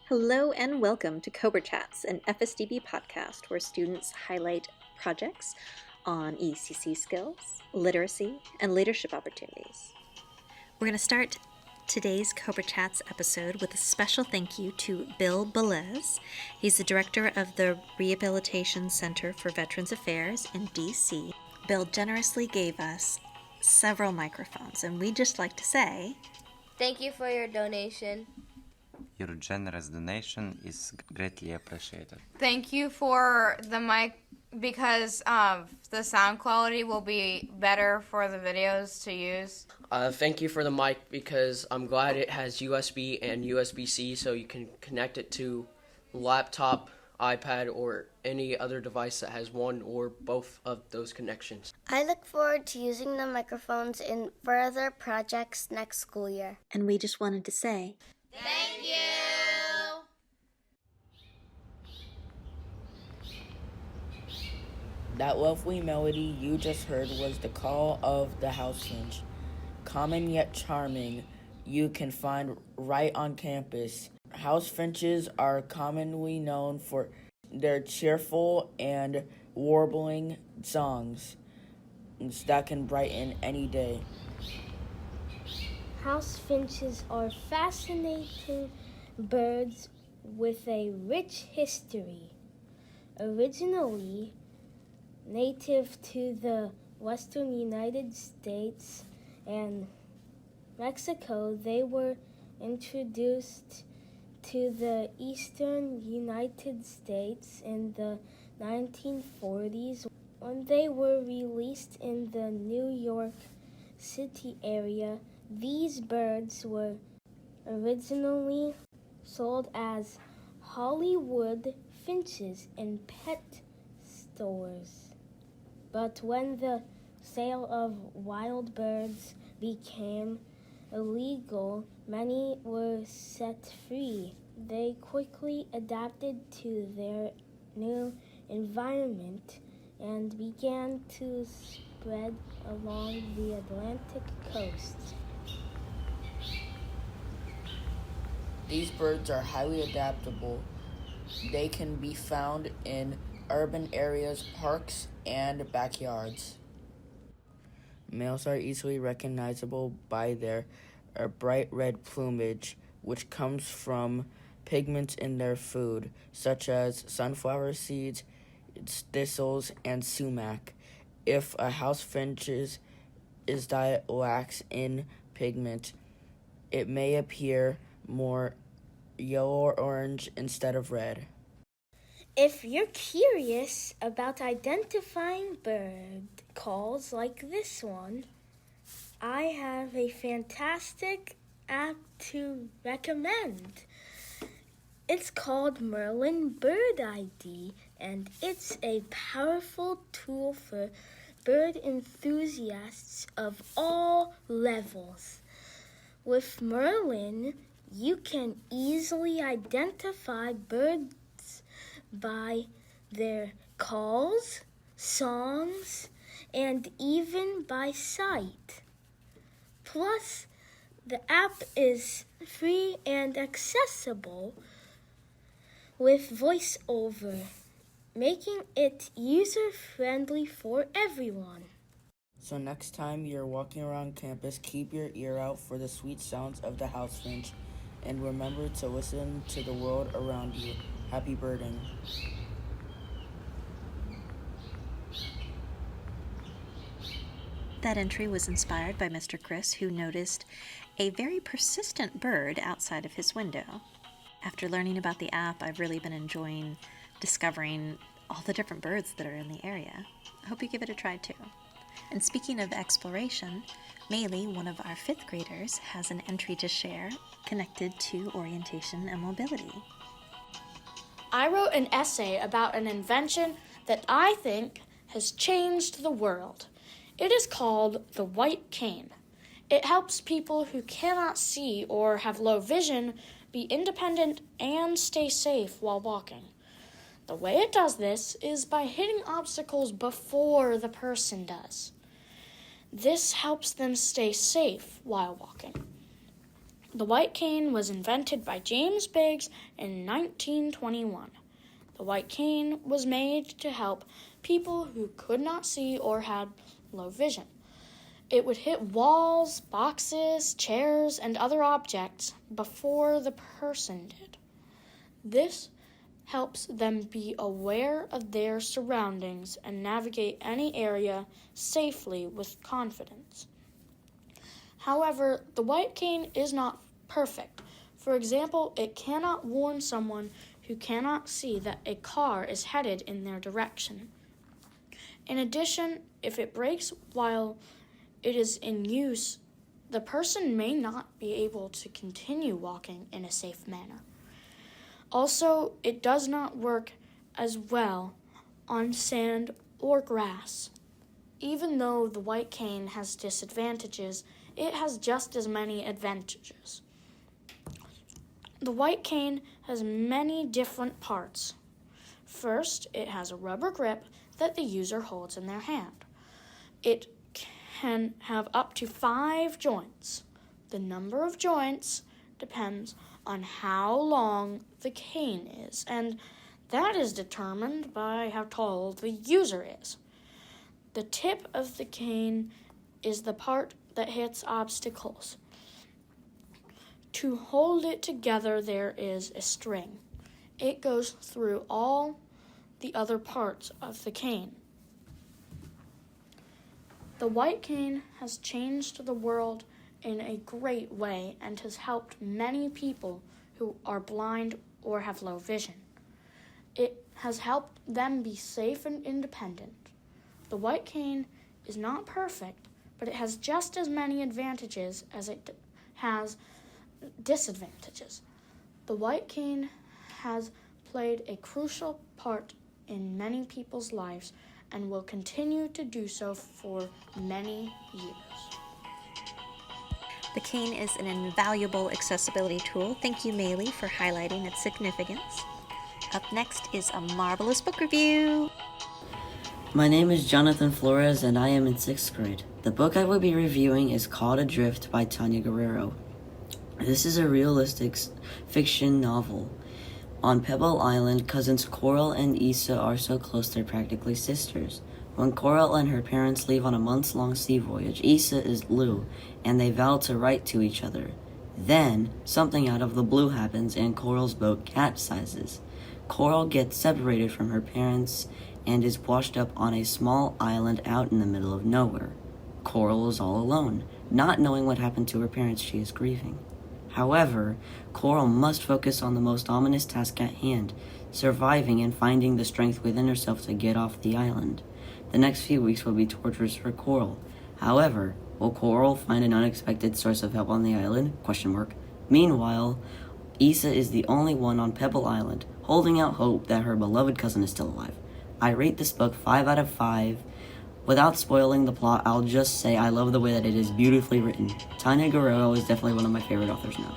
Hello and welcome to Cobra Chats, an FSDB podcast where students highlight projects on ECC skills, literacy, and leadership opportunities. We're going to start today's Cobra Chats episode with a special thank you to Bill Belez. He's the director of the Rehabilitation Center for Veterans Affairs in DC. Bill generously gave us several microphones, and we'd just like to say, thank you for your donation. Your generous donation is greatly appreciated. Thank you for the mic because the sound quality will be better for the videos to use. Thank you for the mic because I'm glad it has USB and USB-C so you can connect it to laptop, iPad, or any other device that has one or both of those connections. I look forward to using the microphones in further projects next school year. and we just wanted to say, Thank you! That lovely melody you just heard was the call of the house finch. Common yet charming, you can find right on campus. House finches are commonly known for their cheerful and warbling songs that can brighten any day. House finches are fascinating birds with a rich history. Originally native to the western United States and Mexico, they were introduced to the eastern United States in the 1940s when they were released in the New York City area. These birds were originally sold as Hollywood finches in pet stores. But when the sale of wild birds became illegal, many were set free. They quickly adapted to their new environment and began to spread along the Atlantic coast. These birds are highly adaptable. They can be found in urban areas, parks, and backyards. Males are easily recognizable by their bright red plumage, which comes from pigments in their food, such as sunflower seeds, thistles, and sumac. If a house finch's diet lacks in pigment, it may appear more yellow or orange instead of red. If you're curious about identifying bird calls like this one, I have a fantastic app to recommend. It's called Merlin Bird ID, and it's a powerful tool for bird enthusiasts of all levels. With Merlin, you can easily identify birds by their calls, songs, and even by sight. Plus, the app is free and accessible with voiceover, making it user-friendly for everyone. So next time you're walking around campus, keep your ear out for the sweet sounds of the house finch, and remember to listen to the world around you. Happy birding. That entry was inspired by Mr. Chris, who noticed a very persistent bird outside of his window. After learning about the app, I've really been enjoying discovering all the different birds that are in the area. I hope you give it a try too. And speaking of exploration, Maely, one of our 5th graders, has an entry to share connected to orientation and mobility. I wrote an essay about an invention that I think has changed the world. It is called the white cane. It helps people who cannot see or have low vision be independent and stay safe while walking. The way it does this is by hitting obstacles before the person does. This helps them stay safe while walking. The white cane was invented by James Biggs in 1921. The white cane was made to help people who could not see or had low vision. It would hit walls, boxes, chairs, and other objects before the person did. This helps them be aware of their surroundings and navigate any area safely with confidence. However, the white cane is not perfect. For example, it cannot warn someone who cannot see that a car is headed in their direction. In addition, if it breaks while it is in use, the person may not be able to continue walking in a safe manner. Also, it does not work as well on sand or grass. Even though the white cane has disadvantages, it has just as many advantages. The white cane has many different parts. First, it has a rubber grip that the user holds in their hand. It can have up to 5 joints. The number of joints depends on how long the cane is, and that is determined by how tall the user is. The tip of the cane is the part that hits obstacles. To hold it together, there is a string. It goes through all the other parts of the cane. The white cane has changed the world in a great way and has helped many people who are blind or have low vision. It has helped them be safe and independent. The white cane is not perfect, but it has just as many advantages as it has disadvantages. The white cane has played a crucial part in many people's lives and will continue to do so for many years. The cane is an invaluable accessibility tool. Thank you, Maely, for highlighting its significance. Up next is a marvelous book review. My name is Jonathan Flores and I am in 6th grade. The book I will be reviewing is called Adrift by Tanya Guerrero. This is a realistic fiction novel. On Pebble Island, cousins Coral and Issa are so close they're practically sisters. When Coral and her parents leave on a months-long sea voyage, Issa is blue, and they vow to write to each other. Then, something out of the blue happens and Coral's boat capsizes. Coral gets separated from her parents and is washed up on a small island out in the middle of nowhere. Coral is all alone. Not knowing what happened to her parents, she is grieving. However, Coral must focus on the most ominous task at hand, surviving and finding the strength within herself to get off the island. The next few weeks will be torturous for Coral. However, will Coral find an unexpected source of help on the island? ? Meanwhile, Issa is the only one on Pebble Island, holding out hope that her beloved cousin is still alive. I rate this book 5 out of 5. Without spoiling the plot, I'll just say I love the way that it is beautifully written. Tanya Guerrero is definitely one of my favorite authors now.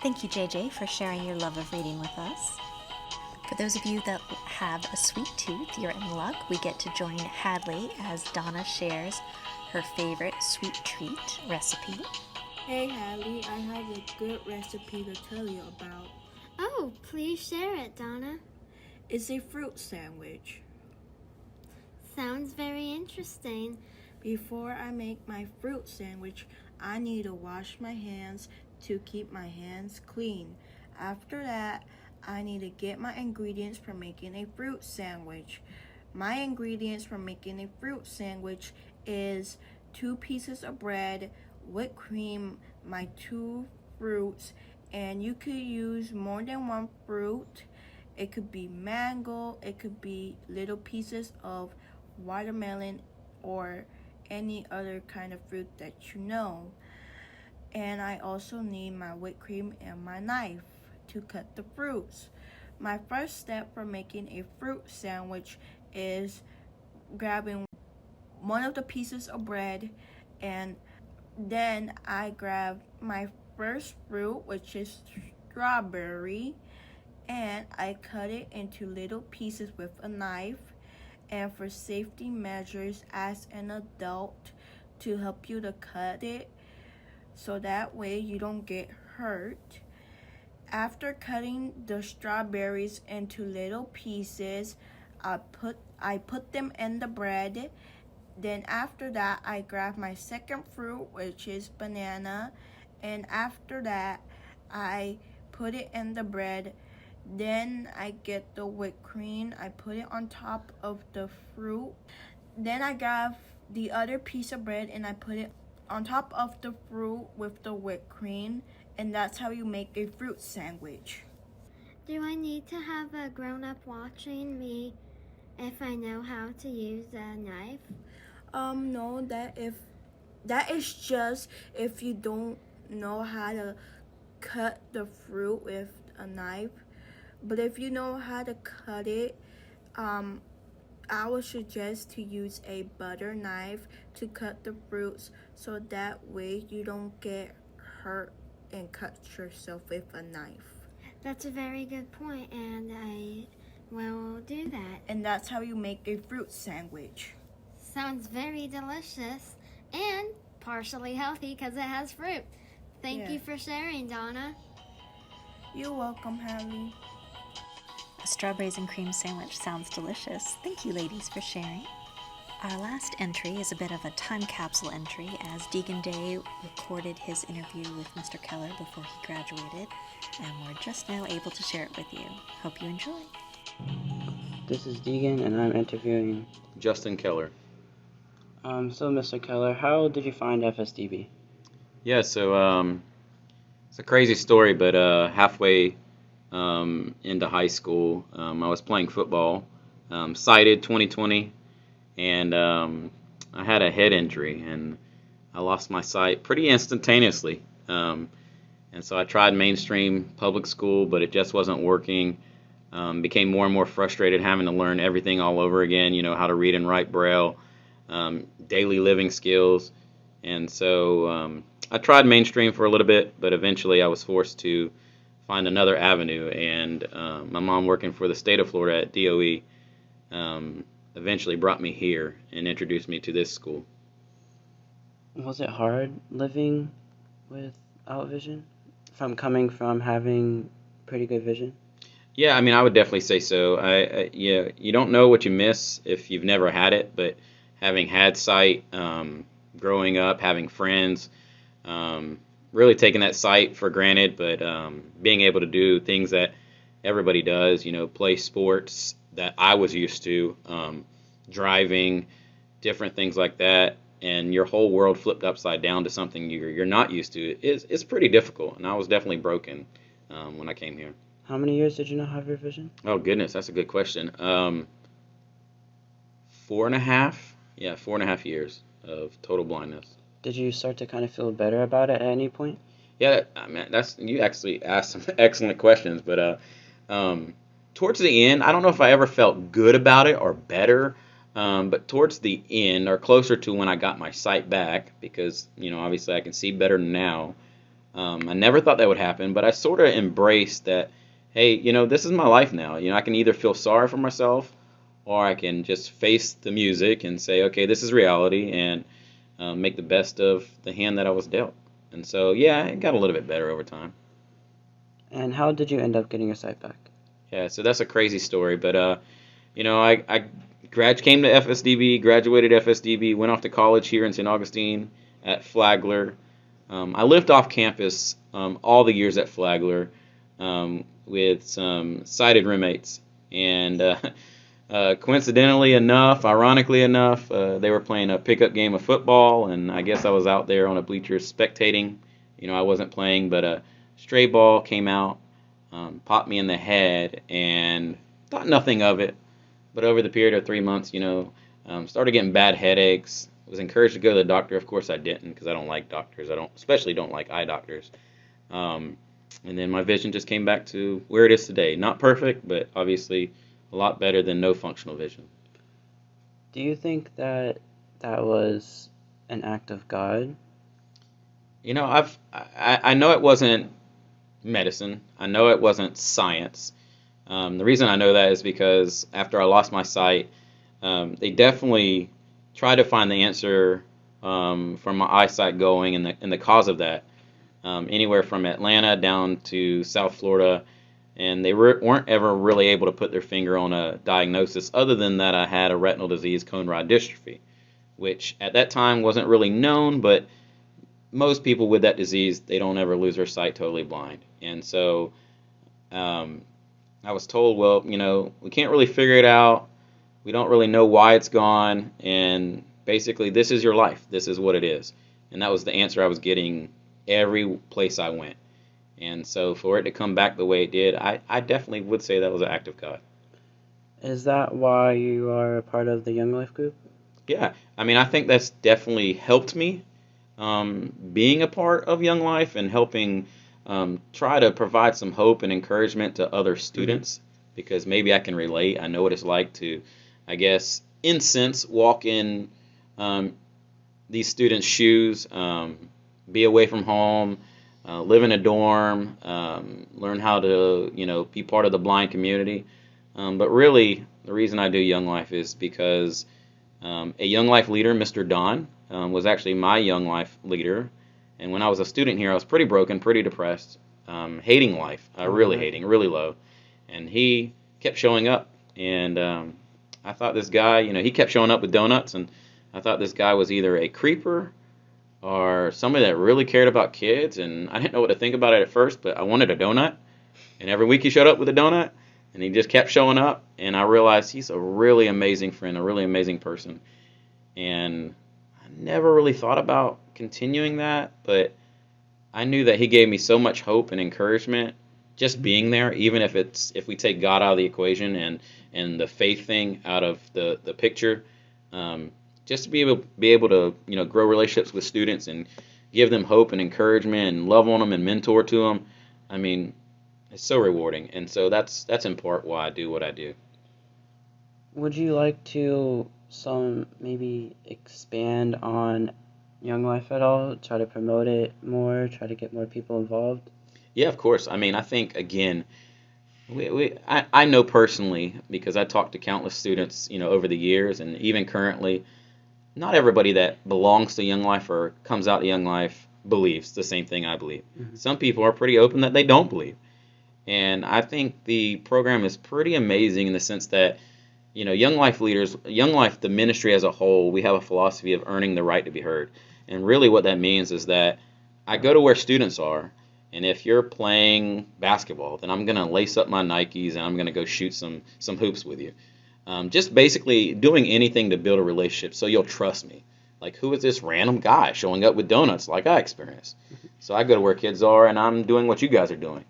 Thank you, JJ, for sharing your love of reading with us. For those of you that have a sweet tooth, you're in luck. We get to join Hadley as Donna shares her favorite sweet treat recipe. Hey Hadley, I have a good recipe to tell you about. Oh, please share it, Donna. It's a fruit sandwich. Sounds very interesting. Before I make my fruit sandwich, I need to wash my hands to keep my hands clean. After that, I need to get my ingredients for making a fruit sandwich. My ingredients for making a fruit sandwich is 2 pieces of bread, whipped cream, my 2 fruits, and you could use more than 1 fruit. It could be mango, it could be little pieces of watermelon or any other kind of fruit that you know. And I also need my whipped cream and my knife to cut the fruits. My first step for making a fruit sandwich is grabbing one of the pieces of bread, and then I grab my first fruit, which is strawberry, and I cut it into little pieces with a knife. And for safety measures, ask an adult to help you to cut it, so that way you don't get hurt. After cutting the strawberries into little pieces, I put them in the bread. Then after that, I grab my second fruit, which is banana, and after that, I put it in the bread. Then I get the whipped cream, I put it on top of the fruit. Then I grab the other piece of bread and I put it on top of the fruit with the whipped cream, and that's how you make a fruit sandwich. Do I need to have a grown-up watching me if I know how to use a knife? No, that is just if you don't know how to cut the fruit with a knife. But if you know how to cut it, I would suggest to use a butter knife to cut the fruits, so that way you don't get hurt and cut yourself with a knife. That's a very good point, and I will do that. And that's how you make a fruit sandwich. Sounds very delicious and partially healthy because it has fruit. Thank you for sharing, Donna. You're welcome, Hallie. A strawberries and cream sandwich sounds delicious. Thank you, ladies, for sharing. Our last entry is a bit of a time capsule entry, as Deegan Day recorded his interview with Mr. Keller before he graduated, and we're just now able to share it with you. Hope you enjoy. This is Deegan, and I'm interviewing Justin Keller. So, Mr. Keller, how did you find FSDB? Yeah, so it's a crazy story, but halfway into high school, I was playing football, sighted 20/20, and I had a head injury, and I lost my sight pretty instantaneously. And so I tried mainstream public school, but it just wasn't working. Became more and more frustrated having to learn everything all over again, how to read and write Braille, daily living skills. And so I tried mainstream for a little bit, but eventually I was forced to find another avenue. And my mom, working for the state of Florida at DOE, eventually brought me here and introduced me to this school. Was it hard living without vision? Coming from having pretty good vision? Yeah, I mean, I would definitely say so. You don't know what you miss if you've never had it, but having had sight, growing up, having friends, really taking that sight for granted, but being able to do things that everybody does, play sports that I was used to, driving, different things like that, and your whole world flipped upside down to something you're not used to. It's pretty difficult, and I was definitely broken when I came here. How many years did you not have your vision? Oh, goodness, that's a good question. 4.5. Yeah, 4.5 years of total blindness. Did you start to kind of feel better about it at any point? Yeah, I mean, you actually asked some excellent questions, but towards the end, I don't know if I ever felt good about it or better, but towards the end, or closer to when I got my sight back, because, obviously I can see better now, I never thought that would happen, but I sort of embraced that, hey, this is my life now. I can either feel sorry for myself, or I can just face the music and say, okay, this is reality, and make the best of the hand that I was dealt. And so, yeah, it got a little bit better over time. And how did you end up getting your sight back? Yeah, so that's a crazy story, but I came to FSDB, graduated FSDB, went off to college here in St. Augustine at Flagler. I lived off campus all the years at Flagler with some sighted roommates, and coincidentally enough, ironically enough, they were playing a pickup game of football, and I guess I was out there on a bleacher spectating. I wasn't playing, but a stray ball came out, popped me in the head, and thought nothing of it. But over the period of 3 months, started getting bad headaches. Was encouraged to go to the doctor. Of course, I didn't, because I don't like doctors. Especially don't like eye doctors. And then my vision just came back to where it is today. Not perfect, but obviously a lot better than no functional vision. Do you think that was an act of God? I know it wasn't medicine. I know it wasn't science. The reason I know that is because after I lost my sight, they definitely tried to find the answer for my eyesight going and the cause of that. anywhere from Atlanta down to South Florida, and they weren't ever really able to put their finger on a diagnosis other than that I had a retinal disease, cone rod dystrophy, which at that time wasn't really known, but most people with that disease, they don't ever lose their sight totally blind. And so I was told, well, we can't really figure it out. We don't really know why it's gone. And basically, this is your life. This is what it is. And that was the answer I was getting every place I went. And so for it to come back the way it did, I definitely would say that was an act of God. Is that why you are a part of the Young Life group? Yeah. I mean, I think that's definitely helped me being a part of Young Life and helping try to provide some hope and encouragement to other students, because maybe I can relate. I know what it's like to, I guess, in sense, walk in these students' shoes, be away from home, live in a dorm, learn how to, be part of the blind community. But really, the reason I do Young Life is because a Young Life leader, Mr. Don, was actually my Young Life leader. And when I was a student here, I was pretty broken, pretty depressed, hating life, really hating, really low. And he kept showing up. And I thought this guy, he kept showing up with donuts. And I thought this guy was either a creeper or somebody that really cared about kids. And I didn't know what to think about it at first, but I wanted a donut. And every week he showed up with a donut. And he just kept showing up. And I realized he's a really amazing friend, a really amazing person. And I never really thought about continuing that, but I knew that he gave me so much hope and encouragement just being there, even if we take God out of the equation and the faith thing out of the picture, just to be able to grow relationships with students and give them hope and encouragement and love on them and mentor to them. I mean, it's so rewarding, and so that's in part why I do what I do. Would you like to maybe expand on Young Life at all? Try to promote it more, try to get more people involved? Yeah, of course. I mean, I think, again, I know personally, because I talked to countless students, over the years, and even currently, not everybody that belongs to Young Life or comes out to Young Life believes the same thing I believe. Mm-hmm. Some people are pretty open that they don't believe. And I think the program is pretty amazing in the sense that, Young Life leaders, Young Life, the ministry as a whole, we have a philosophy of earning the right to be heard. And really what that means is that I go to where students are, and if you're playing basketball, then I'm going to lace up my Nikes and I'm going to go shoot some hoops with you. Just basically doing anything to build a relationship so you'll trust me. Like, who is this random guy showing up with donuts like I experienced? So I go to where kids are, and I'm doing what you guys are doing.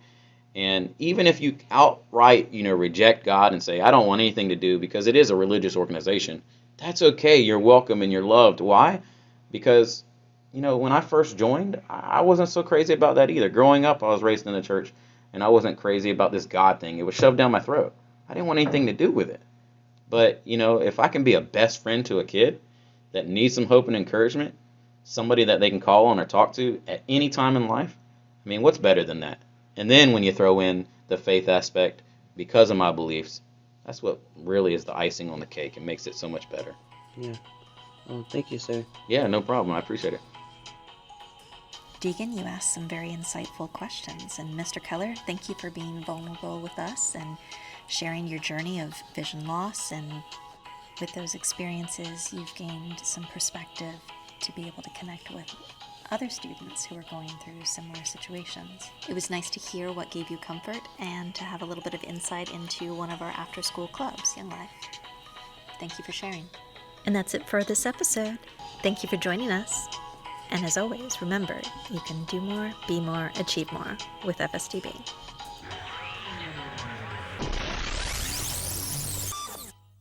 And even if you outright, reject God and say, I don't want anything to do, because it is a religious organization, that's okay. You're welcome and you're loved. Why? Because, when I first joined, I wasn't so crazy about that either. Growing up, I was raised in the church, and I wasn't crazy about this God thing. It was shoved down my throat. I didn't want anything to do with it. But, if I can be a best friend to a kid that needs some hope and encouragement, somebody that they can call on or talk to at any time in life, I mean, what's better than that? And then when you throw in the faith aspect, because of my beliefs, that's what really is the icing on the cake. It makes it so much better. Yeah. Well, thank you, sir. Yeah, no problem. I appreciate it. Deegan, you asked some very insightful questions. And Mr. Keller, thank you for being vulnerable with us and sharing your journey of vision loss. And with those experiences, you've gained some perspective to be able to connect with other students who are going through similar situations. It was nice to hear what gave you comfort and to have a little bit of insight into one of our after-school clubs, Young Life. Thank you for sharing. And that's it for this episode. Thank you for joining us. And as always, remember, you can do more, be more, achieve more with FSDB.